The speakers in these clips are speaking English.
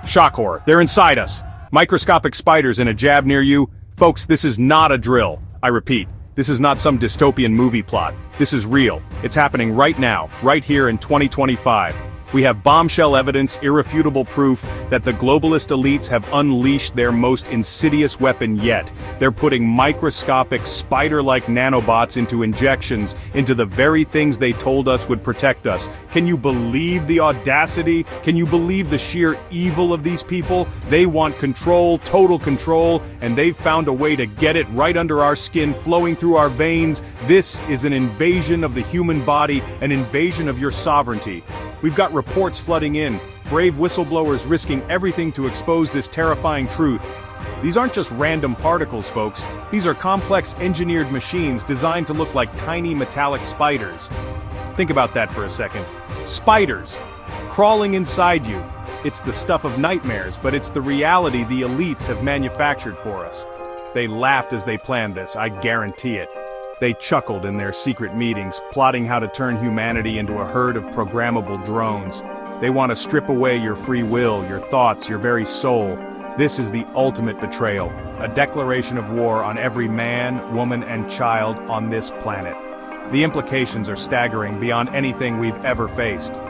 Shock horror, they're inside us. Microscopic spiders in a jab near you. Folks, this is not a drill. I repeat, this is not some dystopian movie plot. This is real. It's happening right now, right here in 2025. We have bombshell evidence, irrefutable proof that the globalist elites have unleashed their most insidious weapon yet. They're putting microscopic, spider-like nanobots into injections, into the very things they told us would protect us. Can you believe the audacity? Can you believe the sheer evil of these people? They want control, total control, and they've found a way to get it right under our skin, flowing through our veins. This is an invasion of the human body, an invasion of your sovereignty. We've got reports flooding in, brave whistleblowers risking everything to expose this terrifying truth. These aren't just random particles, folks. These are complex engineered machines designed to look like tiny metallic spiders. Think about that for a second. Spiders, crawling inside you. It's the stuff of nightmares, but it's the reality the elites have manufactured for us. They laughed as they planned this, I guarantee it. They chuckled in their secret meetings, plotting how to turn humanity into a herd of programmable drones. They want to strip away your free will, your thoughts, your very soul. This is the ultimate betrayal, a declaration of war on every man, woman, and child on this planet. The implications are staggering beyond anything we've ever faced.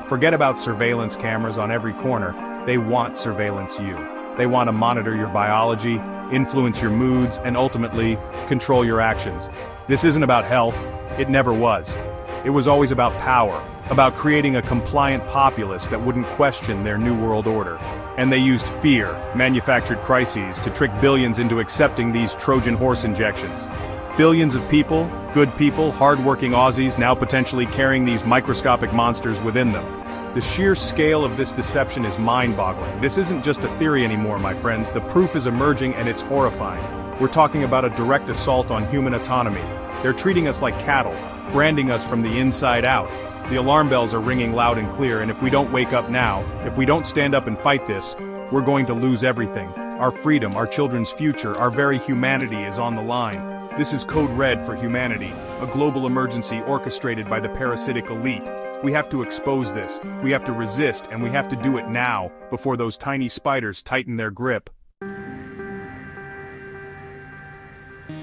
Forget about surveillance cameras on every corner. They want surveillance you. They want to monitor your biology, influence your moods, and ultimately, control your actions. This isn't about health. It never was. It was always about power, about creating a compliant populace that wouldn't question their new world order. And they used fear, manufactured crises, to trick billions into accepting these Trojan horse injections. Billions of people, good people, hard-working Aussies, now potentially carrying these microscopic monsters within them. The sheer scale of this deception is mind-boggling. This isn't just a theory anymore, my friends. The proof is emerging and it's horrifying. We're talking about a direct assault on human autonomy. They're treating us like cattle, branding us from the inside out. The alarm bells are ringing loud and clear, and if we don't wake up now, if we don't stand up and fight this, we're going to lose everything. Our freedom, our children's future, our very humanity is on the line. This is code red for humanity, a global emergency orchestrated by the parasitic elite. We have to expose this, we have to resist, and we have to do it now, before those tiny spiders tighten their grip.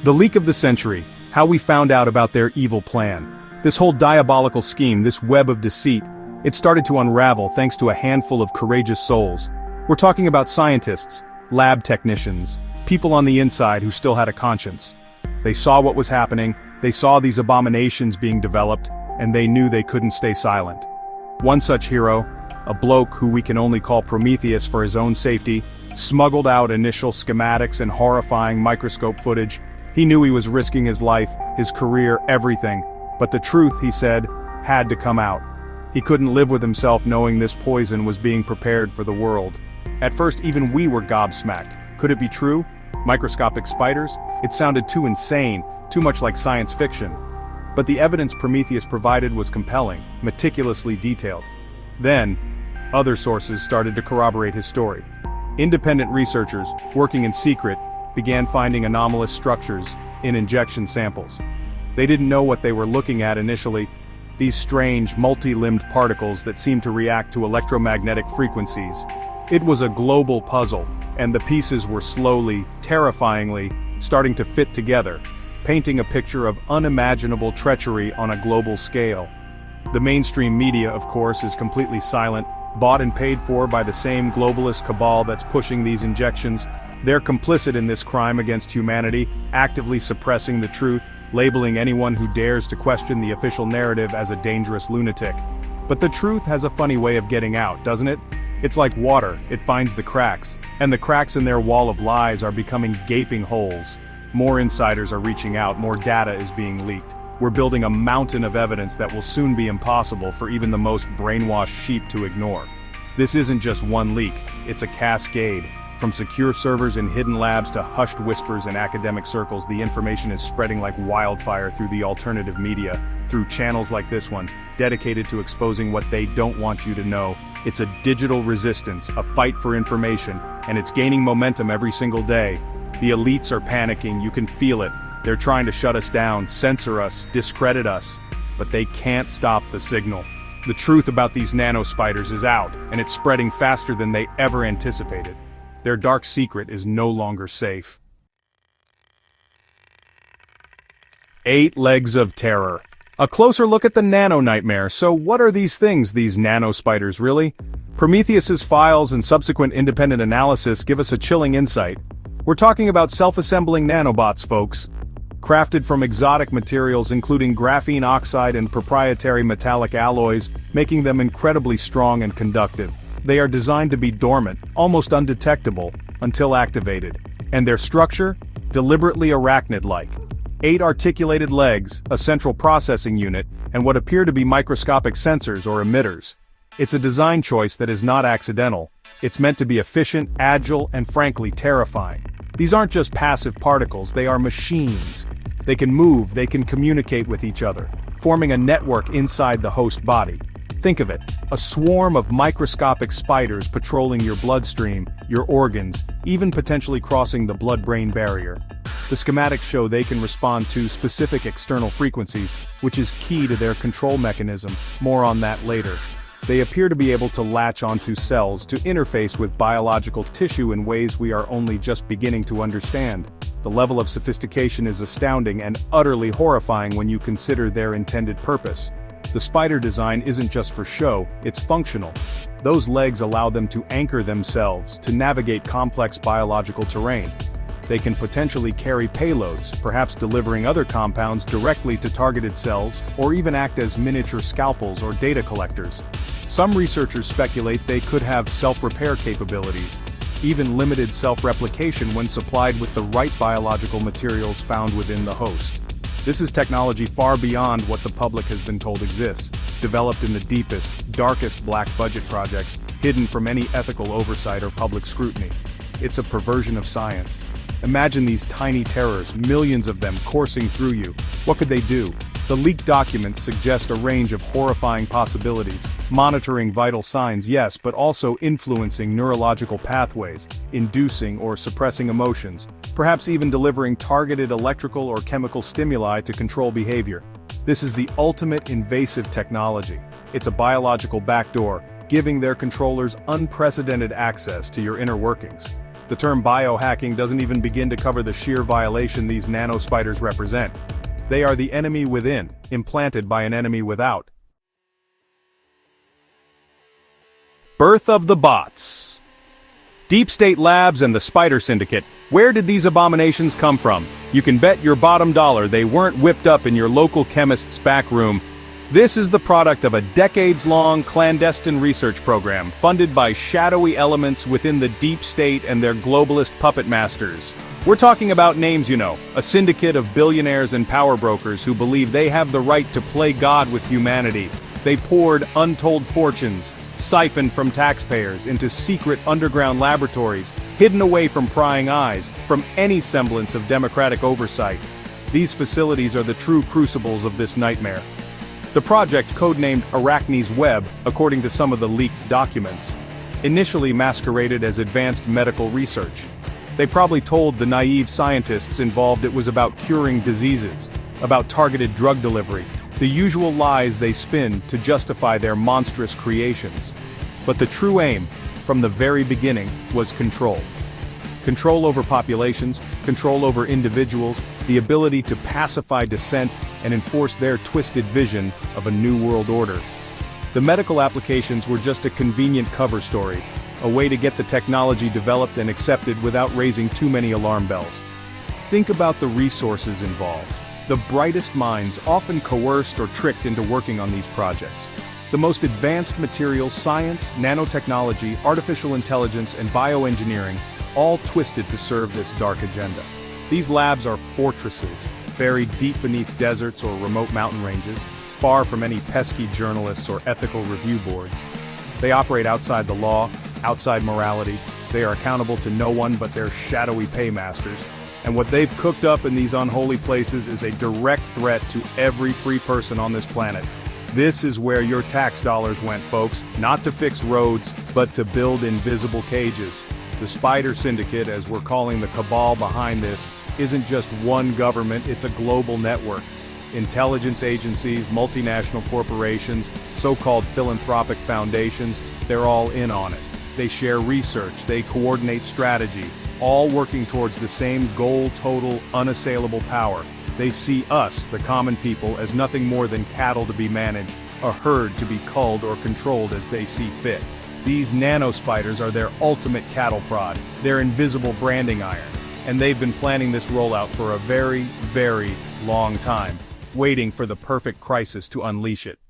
The leak of the century, how we found out about their evil plan. This whole diabolical scheme, this web of deceit, it started to unravel thanks to a handful of courageous souls. We're talking about scientists, lab technicians, people on the inside who still had a conscience. They saw what was happening, they saw these abominations being developed, and they knew they couldn't stay silent. One such hero, a bloke who we can only call Prometheus for his own safety, smuggled out initial schematics and horrifying microscope footage. He knew he was risking his life, his career, everything. But the truth, he said, had to come out. He couldn't live with himself knowing this poison was being prepared for the world. At first, even we were gobsmacked. Could it be true? Microscopic spiders? It sounded too insane, too much like science fiction. But the evidence Prometheus provided was compelling, meticulously detailed. Then, other sources started to corroborate his story. Independent researchers, working in secret, began finding anomalous structures in injection samples. They didn't know what they were looking at initially, these strange, multi-limbed particles that seemed to react to electromagnetic frequencies. It was a global puzzle, and the pieces were slowly, terrifyingly, starting to fit together, painting a picture of unimaginable treachery on a global scale. The mainstream media, of course, is completely silent, bought and paid for by the same globalist cabal that's pushing these injections. They're complicit in this crime against humanity, actively suppressing the truth, labeling anyone who dares to question the official narrative as a dangerous lunatic. But the truth has a funny way of getting out, doesn't it? It's like water, it finds the cracks, and the cracks in their wall of lies are becoming gaping holes. More insiders are reaching out, more data is being leaked. We're building a mountain of evidence that will soon be impossible for even the most brainwashed sheep to ignore. This isn't just one leak, it's a cascade. From secure servers in hidden labs to hushed whispers in academic circles, the information is spreading like wildfire through the alternative media, through channels like this one, dedicated to exposing what they don't want you to know. It's a digital resistance, a fight for information, and it's gaining momentum every single day. The elites are panicking, you can feel it. They're trying to shut us down, censor us, discredit us, but they can't stop the signal. The truth about these nano-spiders is out, and it's spreading faster than they ever anticipated. Their dark secret is no longer safe. 8 legs of terror. A closer look at the nano-nightmare. So what are these things, these nano-spiders really? Prometheus's files and subsequent independent analysis give us a chilling insight. We're talking about self-assembling nanobots, folks. Crafted from exotic materials including graphene oxide and proprietary metallic alloys, making them incredibly strong and conductive. They are designed to be dormant, almost undetectable, until activated. And their structure? Deliberately arachnid-like. 8 articulated legs, a central processing unit, and what appear to be microscopic sensors or emitters. It's a design choice that is not accidental. It's meant to be efficient, agile, and frankly terrifying. These aren't just passive particles, they are machines. They can move, they can communicate with each other, forming a network inside the host body. Think of it, a swarm of microscopic spiders patrolling your bloodstream, your organs, even potentially crossing the blood-brain barrier. The schematics show they can respond to specific external frequencies, which is key to their control mechanism. More on that later. They appear to be able to latch onto cells to interface with biological tissue in ways we are only just beginning to understand. The level of sophistication is astounding and utterly horrifying when you consider their intended purpose. The spider design isn't just for show, it's functional. Those legs allow them to anchor themselves, to navigate complex biological terrain. They can potentially carry payloads, perhaps delivering other compounds directly to targeted cells, or even act as miniature scalpels or data collectors. Some researchers speculate they could have self-repair capabilities, even limited self-replication when supplied with the right biological materials found within the host. This is technology far beyond what the public has been told exists, developed in the deepest, darkest black budget projects, hidden from any ethical oversight or public scrutiny. It's a perversion of science. Imagine these tiny terrors, millions of them coursing through you. What could they do? The leaked documents suggest a range of horrifying possibilities, monitoring vital signs, yes, but also influencing neurological pathways, inducing or suppressing emotions, perhaps even delivering targeted electrical or chemical stimuli to control behavior. This is the ultimate invasive technology. It's a biological backdoor, giving their controllers unprecedented access to your inner workings. The term biohacking doesn't even begin to cover the sheer violation these nano-spiders represent. They are the enemy within, implanted by an enemy without. Birth of the bots. Deep State Labs and the Spider Syndicate. Where did these abominations come from? You can bet your bottom dollar they weren't whipped up in your local chemist's back room. This is the product of a decades-long clandestine research program funded by shadowy elements within the deep state and their globalist puppet masters. We're talking about names you know, a syndicate of billionaires and power brokers who believe they have the right to play God with humanity. They poured untold fortunes, siphoned from taxpayers, into secret underground laboratories, hidden away from prying eyes, from any semblance of democratic oversight. These facilities are the true crucibles of this nightmare. The project, codenamed Arachne's Web, according to some of the leaked documents, initially masqueraded as advanced medical research. They probably told the naive scientists involved it was about curing diseases, about targeted drug delivery, the usual lies they spin to justify their monstrous creations. But the true aim, from the very beginning, was control. Control over populations, control over individuals, the ability to pacify dissent and enforce their twisted vision of a new world order. The medical applications were just a convenient cover story, a way to get the technology developed and accepted without raising too many alarm bells. Think about the resources involved. The brightest minds often coerced or tricked into working on these projects. The most advanced materials, science, nanotechnology, artificial intelligence, and bioengineering, all twisted to serve this dark agenda. These labs are fortresses, buried deep beneath deserts or remote mountain ranges, far from any pesky journalists or ethical review boards. They operate outside the law, outside morality. They are accountable to no one but their shadowy paymasters. And what they've cooked up in these unholy places is a direct threat to every free person on this planet. This is where your tax dollars went, folks, not to fix roads, but to build invisible cages. The Spider Syndicate, as we're calling the cabal behind this, isn't just one government, it's a global network. Intelligence agencies, multinational corporations, so-called philanthropic foundations, they're all in on it. They share research, they coordinate strategy, all working towards the same goal: total, unassailable power. They see us, the common people, as nothing more than cattle to be managed, a herd to be culled or controlled as they see fit. These nano-spiders are their ultimate cattle prod, their invisible branding iron. And they've been planning this rollout for a very, very long time, waiting for the perfect crisis to unleash it.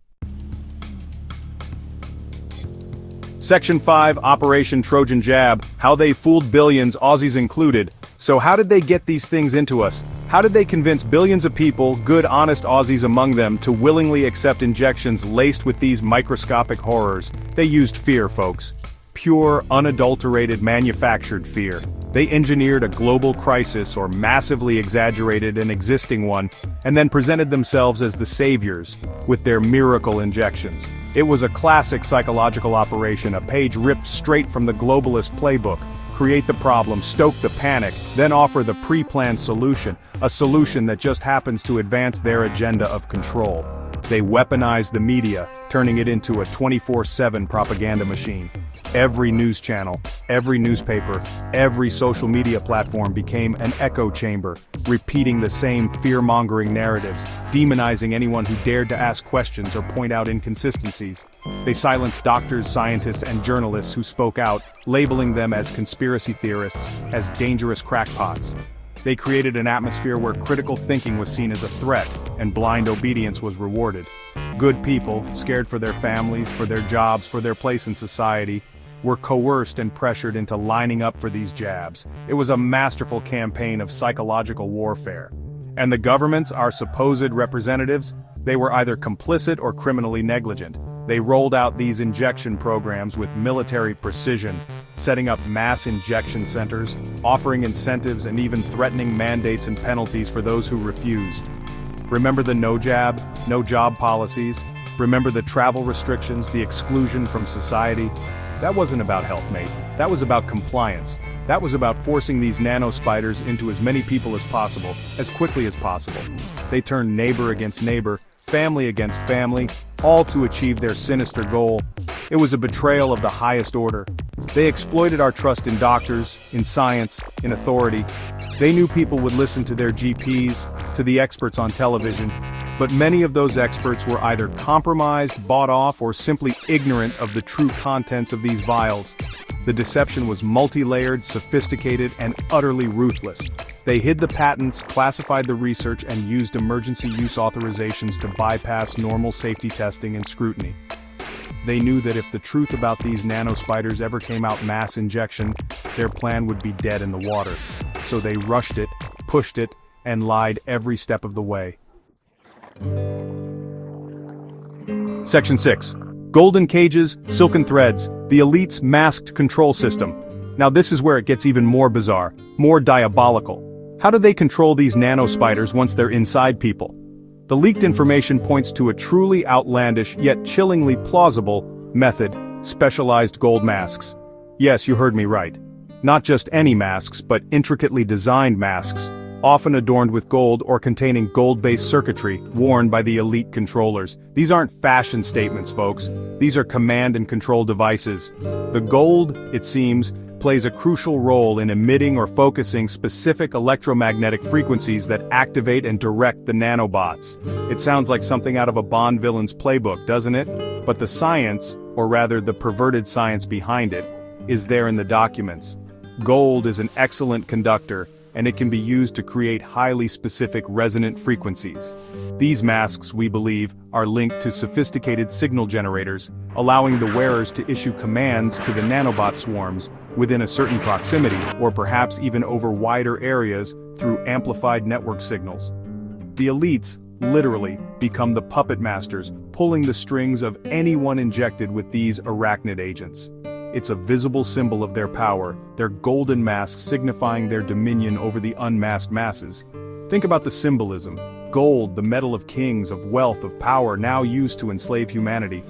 Section 5, Operation Trojan Jab, how they fooled billions, Aussies included. So how did they get these things into us? How did they convince billions of people, good honest Aussies among them, to willingly accept injections laced with these microscopic horrors? They used fear, folks. Pure, unadulterated, manufactured fear. They engineered a global crisis or massively exaggerated an existing one, and then presented themselves as the saviors with their miracle injections. It was a classic psychological operation, a page ripped straight from the globalist playbook. Create the problem, stoke the panic, then offer the pre-planned solution, a solution that just happens to advance their agenda of control. They weaponized the media, turning it into a 24/7 propaganda machine. Every news channel, every newspaper, every social media platform became an echo chamber, repeating the same fear-mongering narratives, demonizing anyone who dared to ask questions or point out inconsistencies. They silenced doctors, scientists, and journalists who spoke out, labeling them as conspiracy theorists, as dangerous crackpots. They created an atmosphere where critical thinking was seen as a threat, and blind obedience was rewarded. Good people, scared for their families, for their jobs, for their place in society, were coerced and pressured into lining up for these jabs. It was a masterful campaign of psychological warfare. And the governments, our supposed representatives, they were either complicit or criminally negligent. They rolled out these injection programs with military precision, setting up mass injection centers, offering incentives and even threatening mandates and penalties for those who refused. Remember the no jab, no job policies? Remember the travel restrictions, the exclusion from society? That wasn't about health, mate. That was about compliance. That was about forcing these nano-spiders into as many people as possible, as quickly as possible. They turned neighbor against neighbor, family against family, all to achieve their sinister goal. It was a betrayal of the highest order. They exploited our trust in doctors, in science, in authority. They knew people would listen to their GPs, to the experts on television, but many of those experts were either compromised, bought off, or simply ignorant of the true contents of these vials. The deception was multi-layered, sophisticated, and utterly ruthless. They hid the patents, classified the research, and used emergency use authorizations to bypass normal safety testing and scrutiny. They knew that if the truth about these nano-spiders ever came out mass injection, their plan would be dead in the water. So they rushed it, pushed it, and lied every step of the way. Section 6. Golden cages, silken threads, the elite's masked control system. Now this is where it gets even more bizarre, more diabolical. How do they control these nano-spiders once they're inside people? The leaked information points to a truly outlandish yet chillingly plausible method: specialized gold masks. Yes, you heard me right. Not just any masks, but intricately designed masks, often adorned with gold or containing gold-based circuitry, worn by the elite controllers. These aren't fashion statements, folks. These are command and control devices. The gold, it seems, plays a crucial role in emitting or focusing specific electromagnetic frequencies that activate and direct the nanobots. It sounds like something out of a Bond villain's playbook, doesn't it? But the science, or rather the perverted science behind it, is there in the documents. Gold is an excellent conductor, and it can be used to create highly specific resonant frequencies. These masks, we believe, are linked to sophisticated signal generators, allowing the wearers to issue commands to the nanobot swarms within a certain proximity, or perhaps even over wider areas through amplified network signals. The elites, literally, become the puppet masters, pulling the strings of anyone injected with these arachnid agents. It's a visible symbol of their power, their golden masks signifying their dominion over the unmasked masses. Think about the symbolism. Gold, the metal of kings, of wealth, of power, now used to enslave humanity.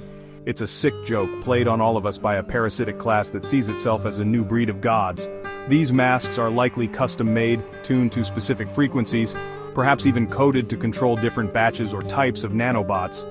It's a sick joke played on all of us by a parasitic class that sees itself as a new breed of gods. These masks are likely custom-made, tuned to specific frequencies, perhaps even coded to control different batches or types of nanobots.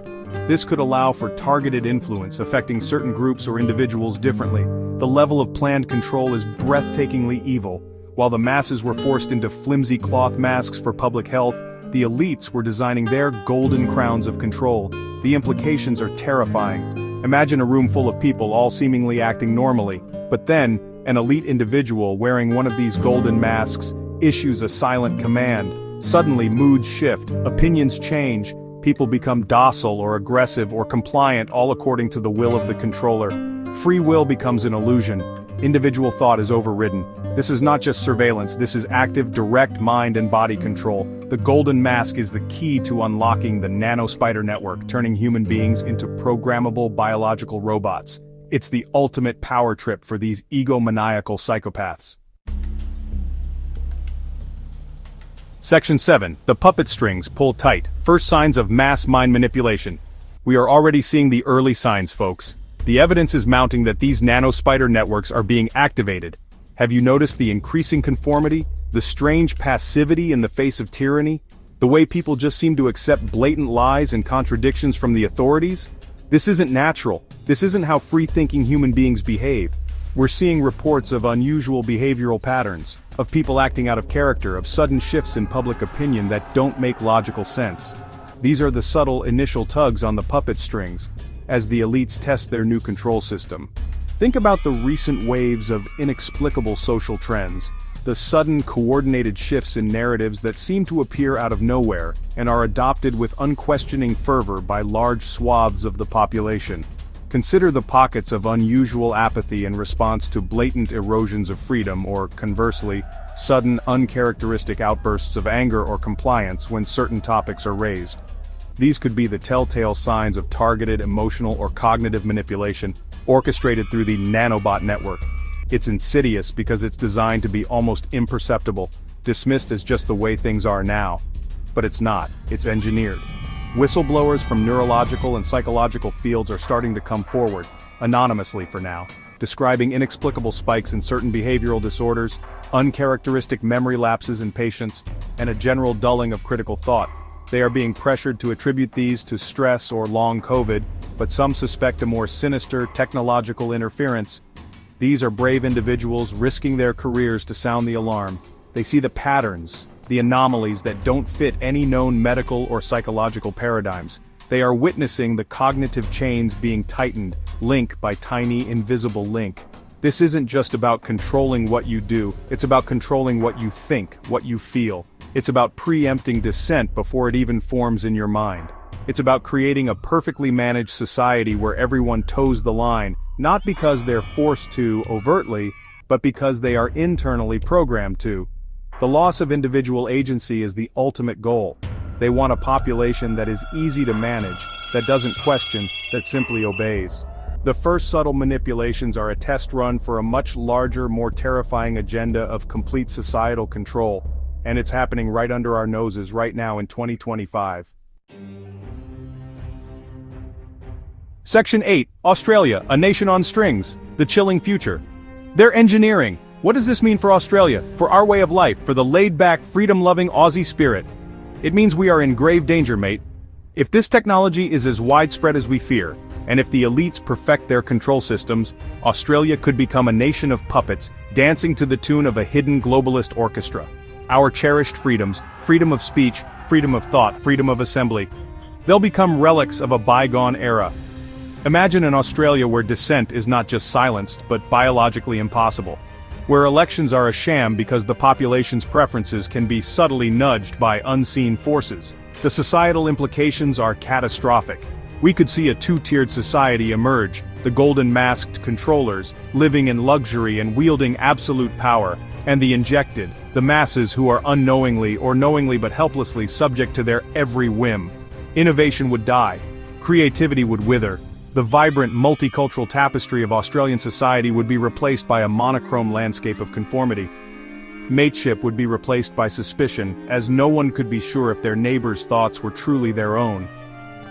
This could allow for targeted influence affecting certain groups or individuals differently. The level of planned control is breathtakingly evil. While the masses were forced into flimsy cloth masks for public health, the elites were designing their golden crowns of control. The implications are terrifying. Imagine a room full of people all seemingly acting normally, but then, an elite individual wearing one of these golden masks issues a silent command. Suddenly moods shift, opinions change, people become docile or aggressive or compliant, all according to the will of the controller. Free will becomes an illusion. Individual thought is overridden. This is not just surveillance, this is active, direct mind and body control. The golden mask is the key to unlocking the nano-spider network, turning human beings into programmable biological robots. It's the ultimate power trip for these egomaniacal psychopaths. Section 7. The puppet strings pull tight. First signs of mass mind manipulation. We are already seeing the early signs, folks. The evidence is mounting that these nano-spider networks are being activated. Have you noticed the increasing conformity, the strange passivity in the face of tyranny, the way people just seem to accept blatant lies and contradictions from the authorities? This isn't natural. This isn't how free-thinking human beings behave. We're seeing reports of unusual behavioral patterns, of people acting out of character, of sudden shifts in public opinion that don't make logical sense. These are the subtle initial tugs on the puppet strings, as the elites test their new control system. Think about the recent waves of inexplicable social trends, the sudden coordinated shifts in narratives that seem to appear out of nowhere and are adopted with unquestioning fervor by large swaths of the population. Consider the pockets of unusual apathy in response to blatant erosions of freedom or, conversely, sudden uncharacteristic outbursts of anger or compliance when certain topics are raised. These could be the telltale signs of targeted emotional or cognitive manipulation orchestrated through the nanobot network. It's insidious because it's designed to be almost imperceptible, dismissed as just the way things are now. But it's not, it's engineered. Whistleblowers from neurological and psychological fields are starting to come forward, anonymously for now, describing inexplicable spikes in certain behavioral disorders, uncharacteristic memory lapses in patients, and a general dulling of critical thought. They are being pressured to attribute these to stress or long COVID, but some suspect a more sinister technological interference. These are brave individuals risking their careers to sound the alarm. They see the patterns, the anomalies that don't fit any known medical or psychological paradigms. They are witnessing the cognitive chains being tightened, link by tiny invisible link. This isn't just about controlling what you do, it's about controlling what you think, what you feel. It's about preempting dissent before it even forms in your mind. It's about creating a perfectly managed society where everyone toes the line, not because they're forced to overtly, but because they are internally programmed to. The loss of individual agency is the ultimate goal. They want a population that is easy to manage, that doesn't question, that simply obeys. The first subtle manipulations are a test run for a much larger, more terrifying agenda of complete societal control, and it's happening right under our noses right now in 2025. Section 8, Australia, a nation on strings, the chilling future. They're engineering. What does this mean for Australia, for our way of life, for the laid-back, freedom-loving Aussie spirit? It means we are in grave danger, mate. If this technology is as widespread as we fear, and if the elites perfect their control systems, Australia could become a nation of puppets, dancing to the tune of a hidden globalist orchestra. Our cherished freedoms, freedom of speech, freedom of thought, freedom of assembly, they'll become relics of a bygone era. Imagine an Australia where dissent is not just silenced, but biologically impossible. Where elections are a sham because the population's preferences can be subtly nudged by unseen forces. The societal implications are catastrophic. We could see a two-tiered society emerge, the golden-masked controllers, living in luxury and wielding absolute power, and the injected, the masses who are unknowingly or knowingly but helplessly subject to their every whim. Innovation would die. Creativity would wither. The vibrant, multicultural tapestry of Australian society would be replaced by a monochrome landscape of conformity. Mateship would be replaced by suspicion, as no one could be sure if their neighbors' thoughts were truly their own.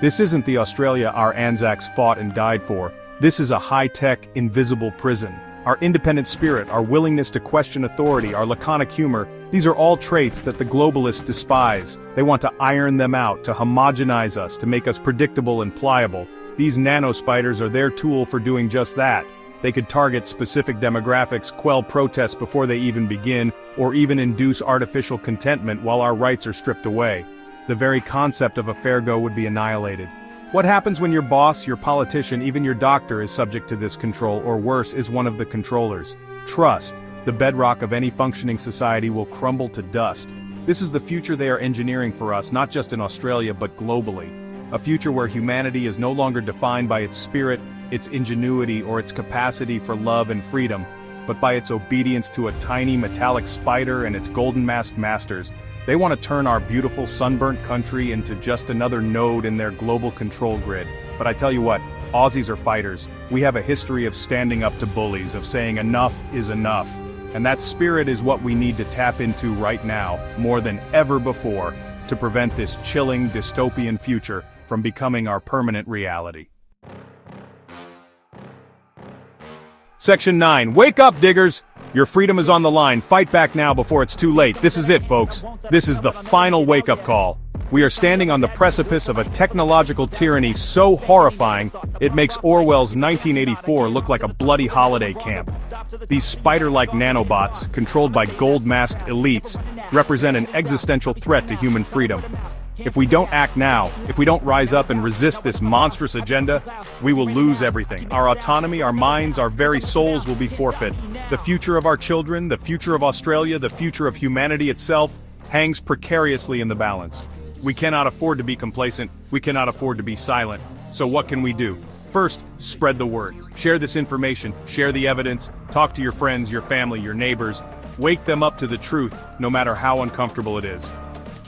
This isn't the Australia our Anzacs fought and died for. This is a high-tech, invisible prison. Our independent spirit, our willingness to question authority, our laconic humor, these are all traits that the globalists despise. They want to iron them out, to homogenize us, to make us predictable and pliable. These nano-spiders are their tool for doing just that. They could target specific demographics, quell protests before they even begin, or even induce artificial contentment while our rights are stripped away. The very concept of a fair go would be annihilated. What happens when your boss, your politician, even your doctor is subject to this control, or worse, is one of the controllers? Trust, the bedrock of any functioning society, will crumble to dust. This is the future they are engineering for us, not just in Australia but globally. A future where humanity is no longer defined by its spirit, its ingenuity, or its capacity for love and freedom, but by its obedience to a tiny metallic spider and its golden-masked masters. They want to turn our beautiful sunburnt country into just another node in their global control grid. But I tell you what, Aussies are fighters. We have a history of standing up to bullies, of saying enough is enough. And that spirit is what we need to tap into right now, more than ever before, to prevent this chilling, dystopian future from becoming our permanent reality. Section 9. Wake up, diggers! Your freedom is on the line. Fight back now before it's too late. This is it, folks. This is the final wake-up call. We are standing on the precipice of a technological tyranny so horrifying, it makes Orwell's 1984 look like a bloody holiday camp. These spider-like nanobots, controlled by gold-masked elites, represent an existential threat to human freedom. If we don't act now, if we don't rise up and resist this monstrous agenda, we will lose everything. Our autonomy, our minds, our very souls will be forfeit. The future of our children, the future of Australia, the future of humanity itself, hangs precariously in the balance. We cannot afford to be complacent, we cannot afford to be silent. So what can we do? First, spread the word. Share this information, share the evidence, talk to your friends, your family, your neighbors. Wake them up to the truth, no matter how uncomfortable it is.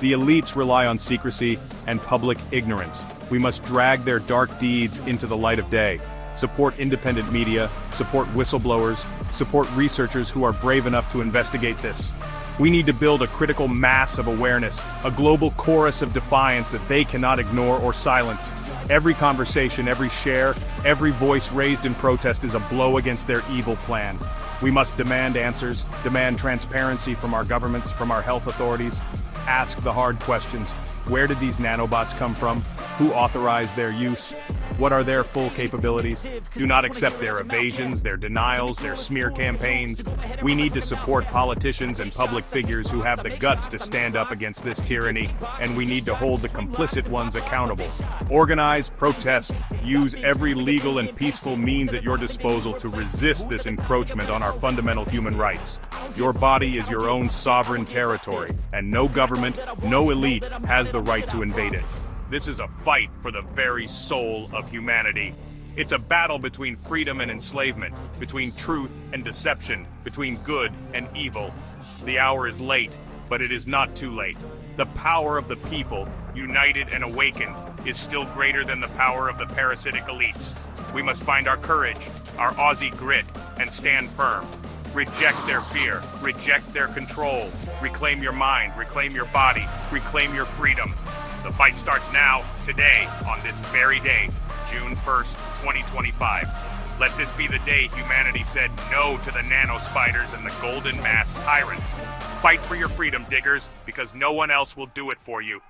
The elites rely on secrecy and public ignorance. We must drag their dark deeds into the light of day. Support independent media, support whistleblowers, support researchers who are brave enough to investigate this. We need to build a critical mass of awareness, a global chorus of defiance that they cannot ignore or silence. Every conversation, every share, every voice raised in protest is a blow against their evil plan. We must demand answers, demand transparency from our governments, from our health authorities. Ask the hard questions. Where did these nanobots come from? Who authorized their use? What are their full capabilities? Do not accept their evasions, their denials, their smear campaigns. We need to support politicians and public figures who have the guts to stand up against this tyranny, and we need to hold the complicit ones accountable. Organize, protest, use every legal and peaceful means at your disposal to resist this encroachment on our fundamental human rights. Your body is your own sovereign territory, and no government, no elite has the right to invade it. This is a fight for the very soul of humanity. It's a battle between freedom and enslavement, between truth and deception, between good and evil. The hour is late, but it is not too late. The power of the people, united and awakened, is still greater than the power of the parasitic elites. We must find our courage, our Aussie grit, and stand firm. Reject their fear, reject their control. Reclaim your mind, reclaim your body, reclaim your freedom. The fight starts now, today, on this very day, June 1st, 2025. Let this be the day humanity said no to the nano-spiders and the golden-masked tyrants. Fight for your freedom, diggers, because no one else will do it for you.